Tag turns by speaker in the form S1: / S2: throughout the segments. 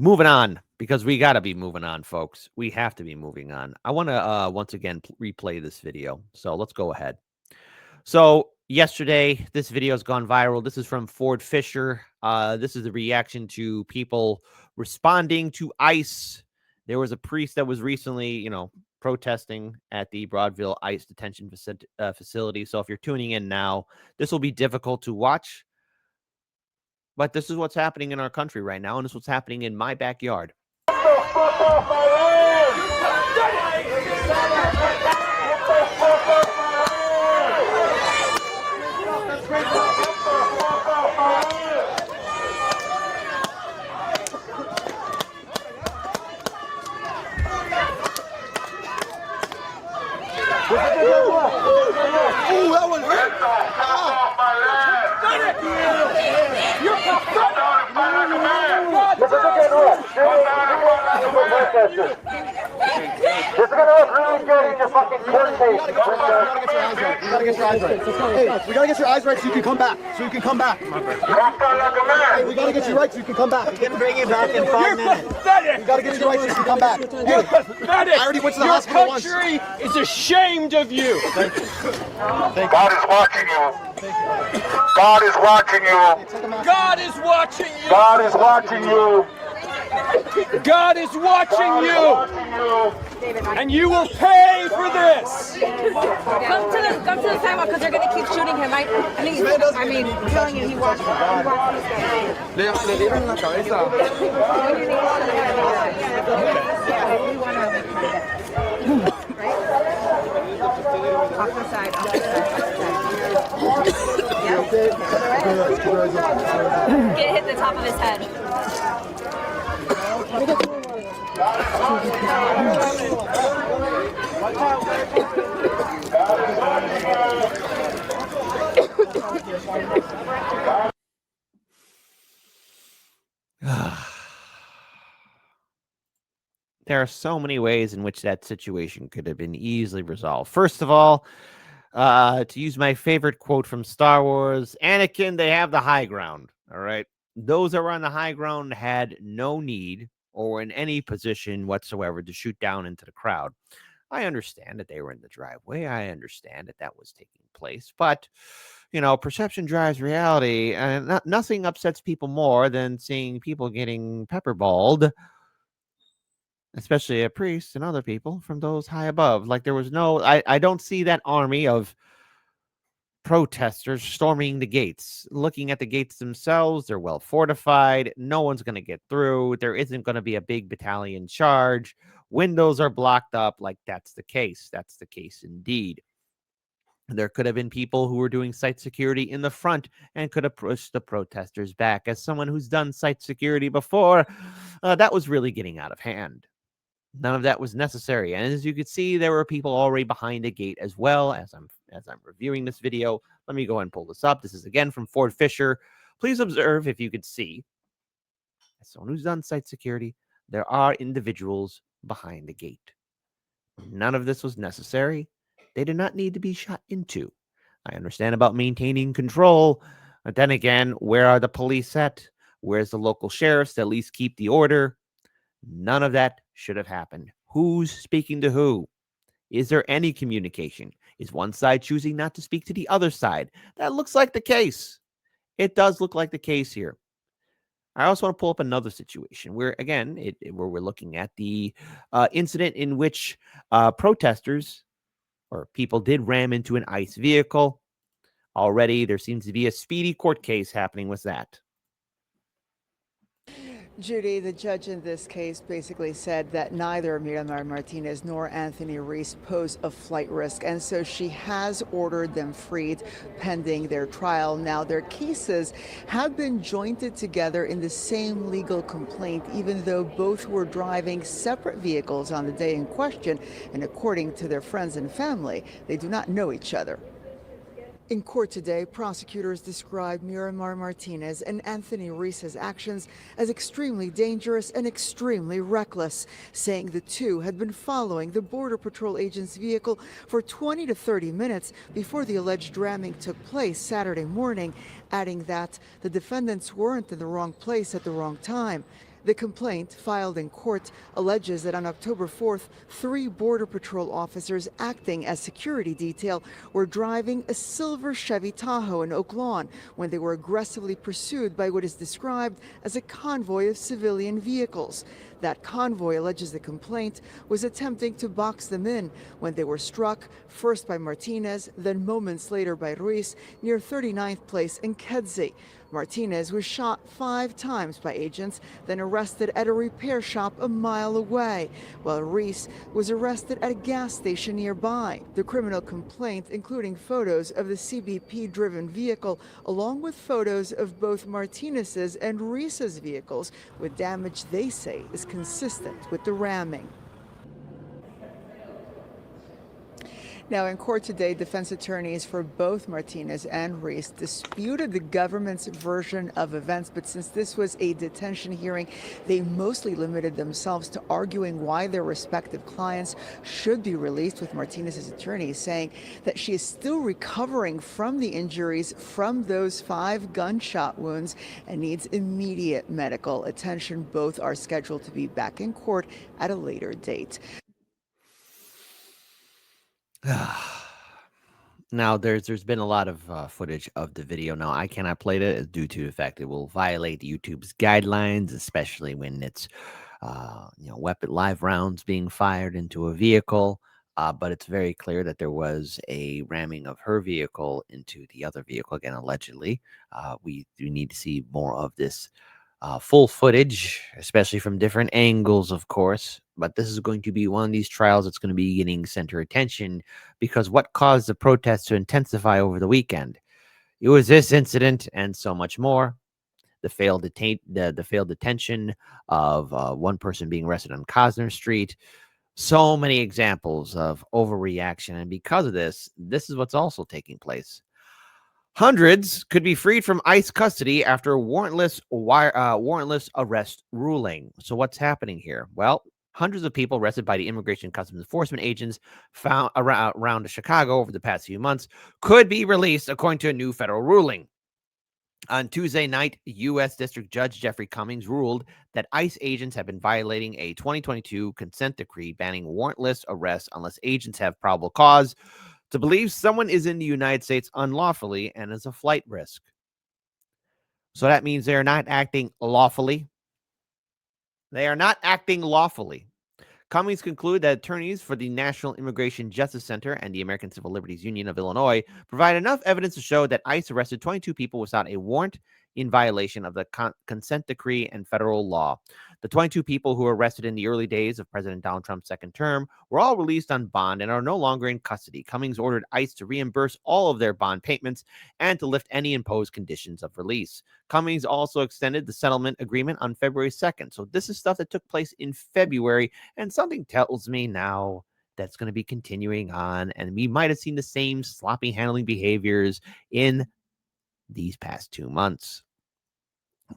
S1: Moving on, because we got to be moving on, folks. We have to be moving on. I want to once again replay this video. So let's go ahead. So yesterday, this video has gone viral. This is from Ford Fisher. This is a reaction to people responding to ICE. There was a priest that was recently, protesting at the Broadville ICE detention facility. So if you're tuning in now, this will be difficult to watch. But this is what's happening in our country right now, and this is what's happening in my backyard.
S2: Oh, that one hurt.
S3: This is gonna look really good in your fucking court case.
S2: We gotta get your eyes right. Hey, we gotta get your eyes right so you can come back. Hey, we gotta get you right so you can come back. We can bring you back in 5 minutes. We gotta get you right so you can come back.
S4: You're pathetic.
S2: I already went to the hospital once.
S4: Your country is ashamed of you.
S3: God is watching you. God is watching you.
S4: God is watching you.
S3: God is watching you.
S4: God is watching you. And you will pay for this.
S5: Come to the sidewalk because they're going to keep shooting him. I'm telling you, he watched this guy.
S2: Le dieron la cabeza.
S5: Off the side, Get hit the top of his head.
S1: There are so many ways in which that situation could have been easily resolved. First of all, to use my favorite quote from Star Wars, Anakin, they have the high ground. All right. Those that were on the high ground had no need or in any position whatsoever to shoot down into the crowd. I understand that they were in the driveway. I understand that that was taking place. But, perception drives reality. And nothing upsets people more than seeing people getting pepperballed, especially a priest and other people from those high above. Like there was I don't see that army of protesters storming the gates. Looking at the gates themselves, they're well fortified. No one's going to get through. There isn't going to be a big battalion charge. Windows are blocked up. Like that's the case. That's the case indeed. There could have been people who were doing site security in the front and could have pushed the protesters back. As someone who's done site security before, that was really getting out of hand. None of that was necessary. And as you can see, there were people already behind the gate as well. As I'm reviewing this video, let me go ahead and pull this up. This is again from Ford Fisher. Please observe, if you could see, as someone who's done site security, there are individuals behind the gate. None of this was necessary. They did not need to be shot into. I understand about maintaining control, but then again, where are the police at? Where's the local sheriffs to at least keep the order? None of that should have happened. Who's speaking to who? Is there any communication? Is one side choosing not to speak to the other side? That looks like the case. It does look like the case here. I also want to pull up another situation where, again, where we're looking at the incident in which protesters or people did ram into an ICE vehicle. Already, there seems to be a speedy court case happening with that.
S6: Judy, the judge in this case basically said that neither Miramar Martinez nor Anthony Reese pose a flight risk, and so she has ordered them freed pending their trial. Now, their cases have been jointed together in the same legal complaint, even though both were driving separate vehicles on the day in question, and according to their friends and family, they do not know each other. In court today, prosecutors described Miramar Martinez and Anthony Reese's actions as extremely dangerous and extremely reckless, saying the two had been following the Border Patrol agent's vehicle for 20 to 30 minutes before the alleged ramming took place Saturday morning, adding that the defendants weren't in the wrong place at the wrong time. The complaint, filed in court, alleges that on October 4th, 3 Border Patrol officers acting as security detail were driving a silver Chevy Tahoe in Oak Lawn when they were aggressively pursued by what is described as a convoy of civilian vehicles. That convoy, alleges the complaint, was attempting to box them in when they were struck, first by Martinez, then moments later by Ruiz, near 39th Place in Kedzie. Martinez was shot 5 times by agents, then arrested at a repair shop a mile away, while Ruiz was arrested at a gas station nearby. The criminal complaint, including photos of the CBP-driven vehicle, along with photos of both Martinez's and Ruiz's vehicles, with damage they say is consistent with the ramming. Now, in court today, defense attorneys for both Martinez and Ruiz disputed the government's version of events. But since this was a detention hearing, they mostly limited themselves to arguing why their respective clients should be released, with Martinez's attorney saying that she is still recovering from the injuries from those 5 gunshot wounds and needs immediate medical attention. Both are scheduled to be back in court at a later date.
S1: Now, there's been a lot of footage of the video. Now, I cannot play it due to the fact it will violate YouTube's guidelines, especially when it's weapon live rounds being fired into a vehicle. But it's very clear that there was a ramming of her vehicle into the other vehicle, again, allegedly. We do need to see more of this full footage, especially from different angles, of course. But this is going to be one of these trials that's going to be getting center attention, because what caused the protests to intensify over the weekend? It was this incident and so much more. The failed detention of one person being arrested on Cosner Street. So many examples of overreaction. And because of this, this is what's also taking place. Hundreds could be freed from ICE custody after warrantless arrest ruling. So what's happening here? Well, hundreds of people arrested by the Immigration and Customs Enforcement agents found around Chicago over the past few months could be released according to a new federal ruling. On Tuesday night, U.S. District Judge Jeffrey Cummings ruled that ICE agents have been violating a 2022 consent decree banning warrantless arrests unless agents have probable cause to believe someone is in the United States unlawfully and is a flight risk. So that means they are not acting lawfully. They are not acting lawfully. Cummings concluded that attorneys for the National Immigration Justice Center and the American Civil Liberties Union of Illinois provide enough evidence to show that ICE arrested 22 people without a warrant in violation of the consent decree and federal law. The 22 people who were arrested in the early days of President Donald Trump's second term were all released on bond and are no longer in custody. Cummings ordered ICE to reimburse all of their bond payments and to lift any imposed conditions of release. Cummings also extended the settlement agreement on February 2nd. So this is stuff that took place in February, and something tells me now that's going to be continuing on, and we might have seen the same sloppy handling behaviors in these past 2 months.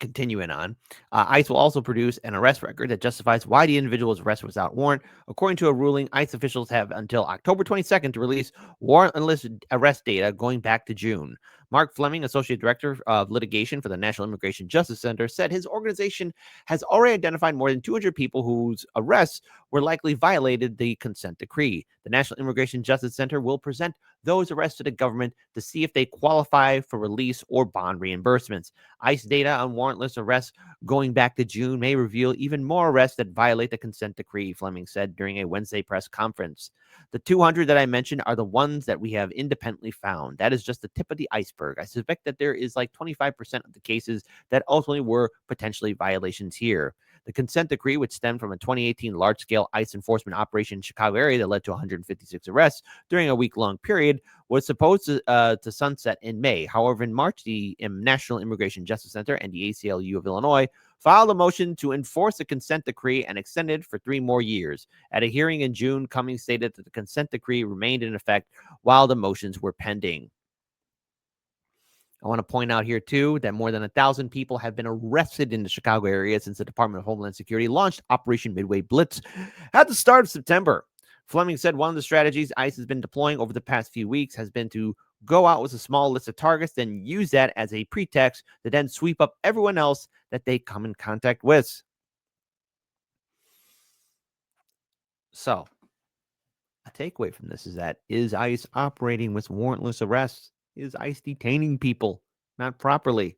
S1: Continuing on, ICE will also produce an arrest record that justifies why the individual was arrested without warrant. According to a ruling, ICE officials have until October 22nd to release warrantless arrest data going back to June. Mark Fleming, Associate Director of Litigation for the National Immigration Justice Center, said his organization has already identified more than 200 people whose arrests were likely violated the consent decree. The National Immigration Justice Center will present those arrests to the government to see if they qualify for release or bond reimbursements. ICE data on warrantless arrests going back to June may reveal even more arrests that violate the consent decree, Fleming said during a Wednesday press conference. The 200 that I mentioned are the ones that we have independently found. That is just the tip of the iceberg. I suspect that there is like 25% of the cases that ultimately were potentially violations here. The consent decree, which stemmed from a 2018 large-scale ICE enforcement operation in Chicago area that led to 156 arrests during a week-long period, was supposed to sunset in May. However, in March, the National Immigration Justice Center and the ACLU of Illinois filed a motion to enforce the consent decree and extend it for 3 more years. At a hearing in June, Cummings stated that the consent decree remained in effect while the motions were pending. I want to point out here, too, that more than 1,000 people have been arrested in the Chicago area since the Department of Homeland Security launched Operation Midway Blitz at the start of September. Fleming said one of the strategies ICE has been deploying over the past few weeks has been to go out with a small list of targets, then use that as a pretext to then sweep up everyone else that they come in contact with. So, a takeaway from this is that is ICE operating with warrantless arrests? Is ICE detaining people not properly?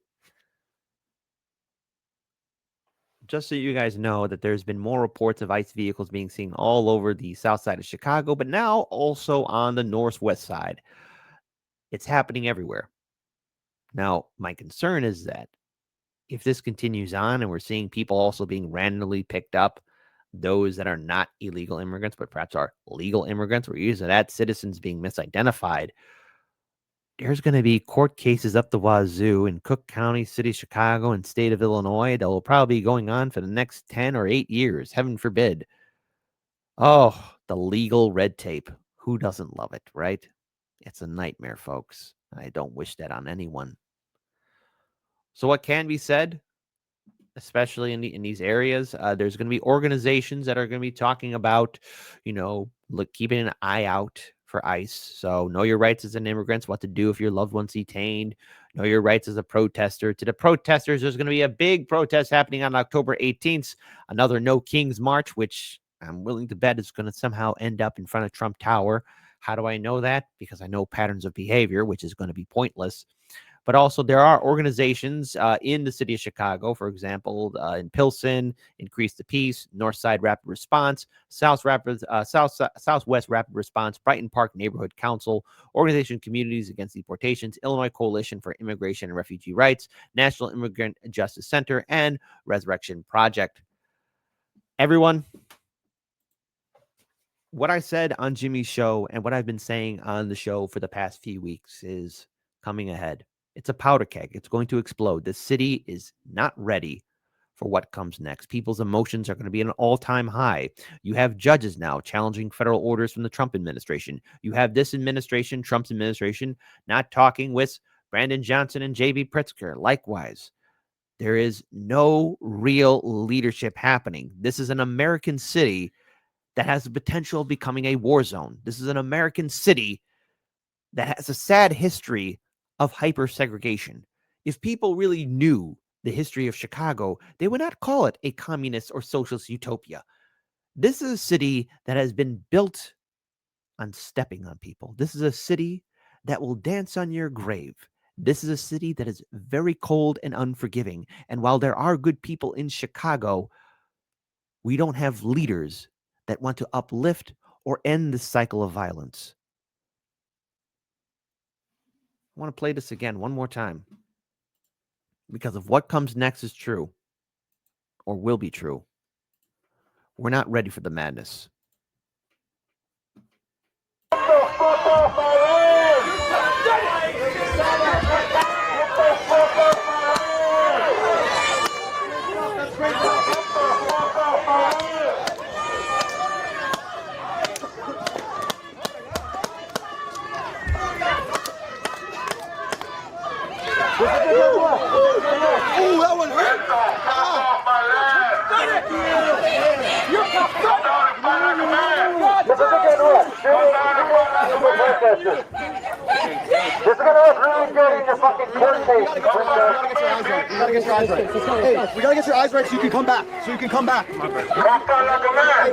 S1: Just so you guys know that there's been more reports of ICE vehicles being seen all over the south side of Chicago, but now also on the northwest side. It's happening everywhere. Now, my concern is that if this continues on and we're seeing people also being randomly picked up, those that are not illegal immigrants, but perhaps are legal immigrants, we're using that, citizens being misidentified, there's going to be court cases up the wazoo in Cook County, City of Chicago, and state of Illinois that will probably be going on for the next 10 or 8 years, heaven forbid. Oh, the legal red tape. Who doesn't love it, right? It's a nightmare, folks. I don't wish that on anyone. So what can be said, especially in these areas, there's going to be organizations that are going to be talking about, keeping an eye out for ICE. So know your rights as an immigrant, what to do if your loved one's detained, know your rights as a protester. To the protesters, there's going to be a big protest happening on October 18th, another No Kings March, which I'm willing to bet is going to somehow end up in front of Trump Tower. How do I know that? Because I know patterns of behavior, which is going to be pointless. But also there are organizations in the city of Chicago, for example, in Pilsen, Increase the Peace, Northside Rapid Response, Southwest Rapid Response, Brighton Park Neighborhood Council, Organization Communities Against Deportations, Illinois Coalition for Immigration and Refugee Rights, National Immigrant Justice Center, and Resurrection Project. Everyone, what I said on Jimmy's show and what I've been saying on the show for the past few weeks is coming ahead. It's a powder keg. It's going to explode. The city is not ready for what comes next. People's emotions are going to be at an all-time high. You have judges now challenging federal orders from the Trump administration. You have this administration, Trump's administration, not talking with Brandon Johnson and J.B. Pritzker. Likewise, there is no real leadership happening. This is an American city that has the potential of becoming a war zone. This is an American city that has a sad history of hyper-segregation. If people really knew the history of Chicago, they would not call it a communist or socialist utopia. This is a city that has been built on stepping on people. This is a city that will dance on your grave. This is a city that is very cold and unforgiving. And while there are good people in Chicago, we don't have leaders that want to uplift or end the cycle of violence. I want to play this again one more time because of what comes next is true or will be true. We're not ready for the madness.
S2: Ooh, that one hurt.
S3: This is gonna look really good in your fucking court case.
S2: We gotta get your eyes right. Hey, we gotta get your eyes right so you can come back. Hey,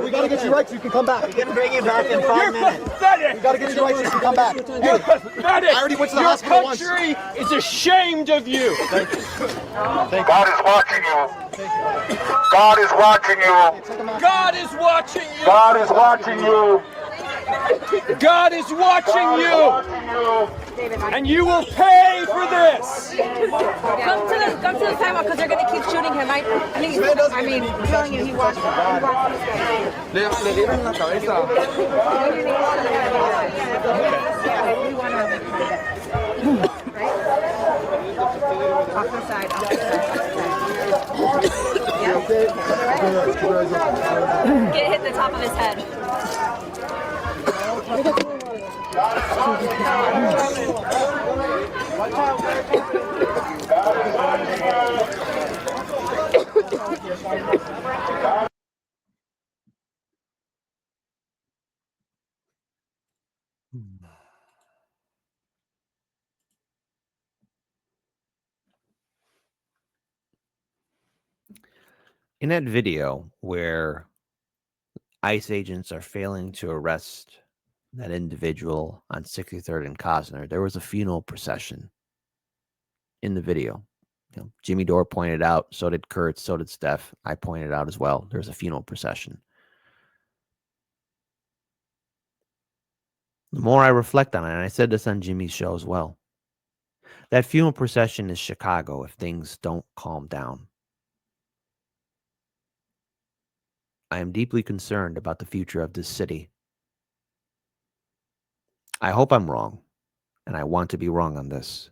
S2: we gotta get you right so you can come back.
S7: We can bring you back in 5 minutes.
S4: Pathetic!
S2: We gotta get you right so you can come back.
S4: You're pathetic!
S2: I already went to the hospital once.
S4: Your country is ashamed of you!
S3: God is watching you. God is watching you.
S4: God is watching you!
S3: God is watching you.
S4: God is watching you! And you will pay for this!
S5: Come to the sidewalk because they're gonna keep shooting him. Telling you he watched this guy.
S2: Le dieron la cabeza.
S5: Off the side, off the side. Get hit the top of his head.
S1: In that video where ICE agents are failing to arrest that individual on 63rd and Cosner. There was a funeral procession in the video. Jimmy Dore pointed out, so did Kurt, so did Steph. I pointed out as well. There's a funeral procession. The more I reflect on it, and I said this on Jimmy's show as well, that funeral procession is Chicago if things don't calm down. I am deeply concerned about the future of this city. I hope I'm wrong, and I want to be wrong on this.